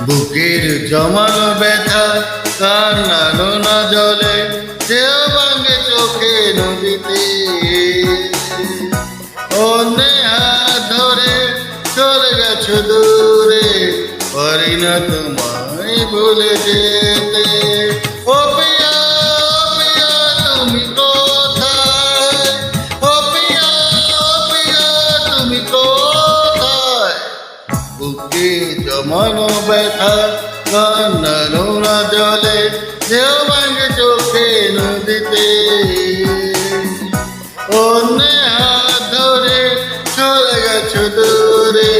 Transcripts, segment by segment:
বুকের জমানো ব্যথা কান্নানো না জলে সেও ভাঙে চোখে নদীতে অন্যে হাত ধরে চলে গেছো দূরে পারি না তোমায় ভুলে যেতে ও পিয়া পিয়া তুমি কোথায় ও পিয়া পিয়া তুমি কোথায় বুকে জমানো ব্যথা কান্নানো না জলে সেও ভাঙে চোখে নদীতে অন্যে হাত ধরে চলে গেছো দূরে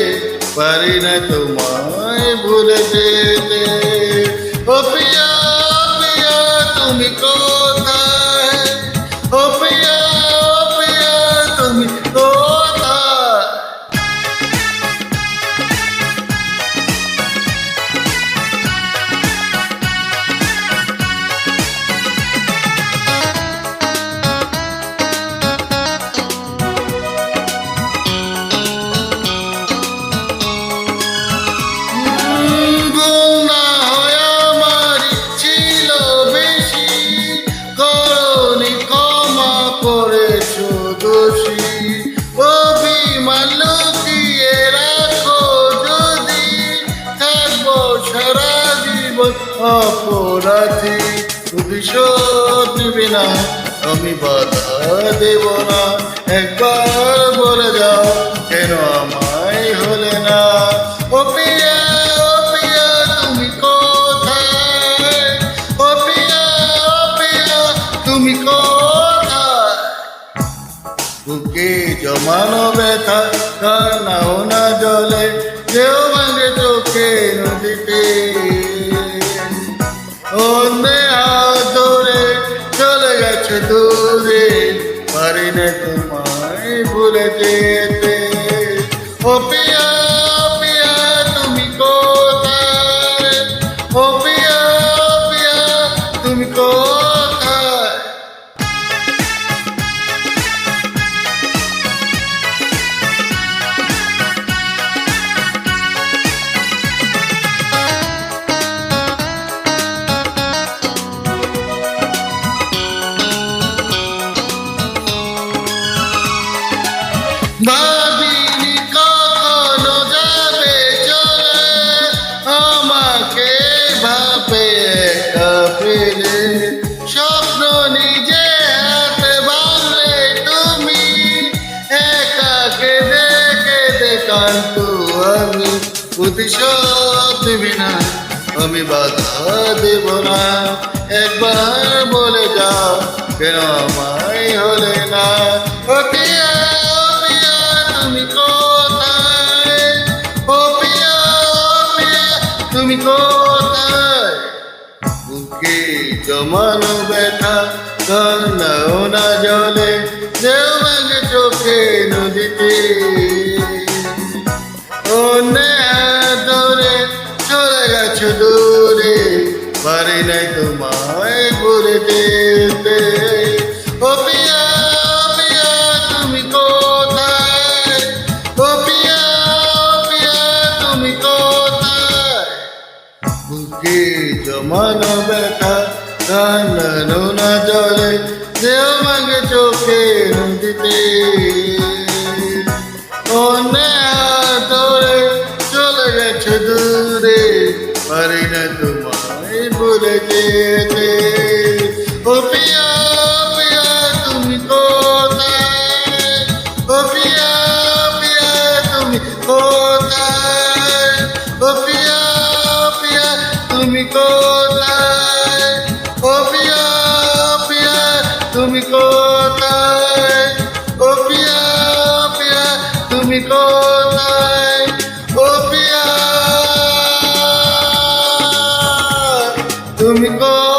পারি না তোমায় ভুলে যেতে ও পিয়া পিয়া তুমি কোথায় ও পিয়া পিয়া তুমি কোথায় অপরাধী প্রতিশোধ নিবি না আমি বাধা দেব না একবার বলে যাও কেন আমায় হলে না ও পিয়া তুমি কোথায় ও পিয়া তুমি কোথায় বুকে জমানো ব্যথা কান্নাও না জলে কেউ ভাঙে চোখে নদীতে অন্যে হাত ধরে চলে গেছে দূরে পারি না তোমায় ভুলে যেতে ও পিয়া পিয়া তুমি কোথায় ও পিয়া পিয়া তুমি কোথায় ভাবিনি কখনো যাবে চলে আমাকে ভাবে একা ফেলে স্বপ্ন নিজে হাতে বাঁধলে তুমি একা কেঁদে কেঁদে কাঁদতো আমি প্রতিশোধ নিবি না আমি বাধা দেব না একবার বলে যাও কেন আমায় হলে না ও পিয়া তুমি কোথায় ও পিয়া তুমি কোথায় বুকে জমানো ব্যথা কান্নাও না জলে ঢেউ ভাঙে চোখে নদীতে অন্যে হাত ধরে চলে গেছো দূরে পারি নাই তোমায় ভুলে যেতে ও পিয়া তুমি কোথায় ও পিয়া তুমি কোথায় বুকে জমানো ব্যথা কান্নানো না জলে ঢেউ ভাঙে চোখে নদীতে অন্যে হাত ধরে চলে গেছে দূরে পারি না তোমায় ভুলে যেতে ও পিয়া তুমি কোথায় ও পিয়া তুমি কোথায় ও পিয়া তুমি কোথায় ও পিয়া তুমি কোথায় ও পিয়া তুমি কোথায় ও পিয়া তুমি কোথায়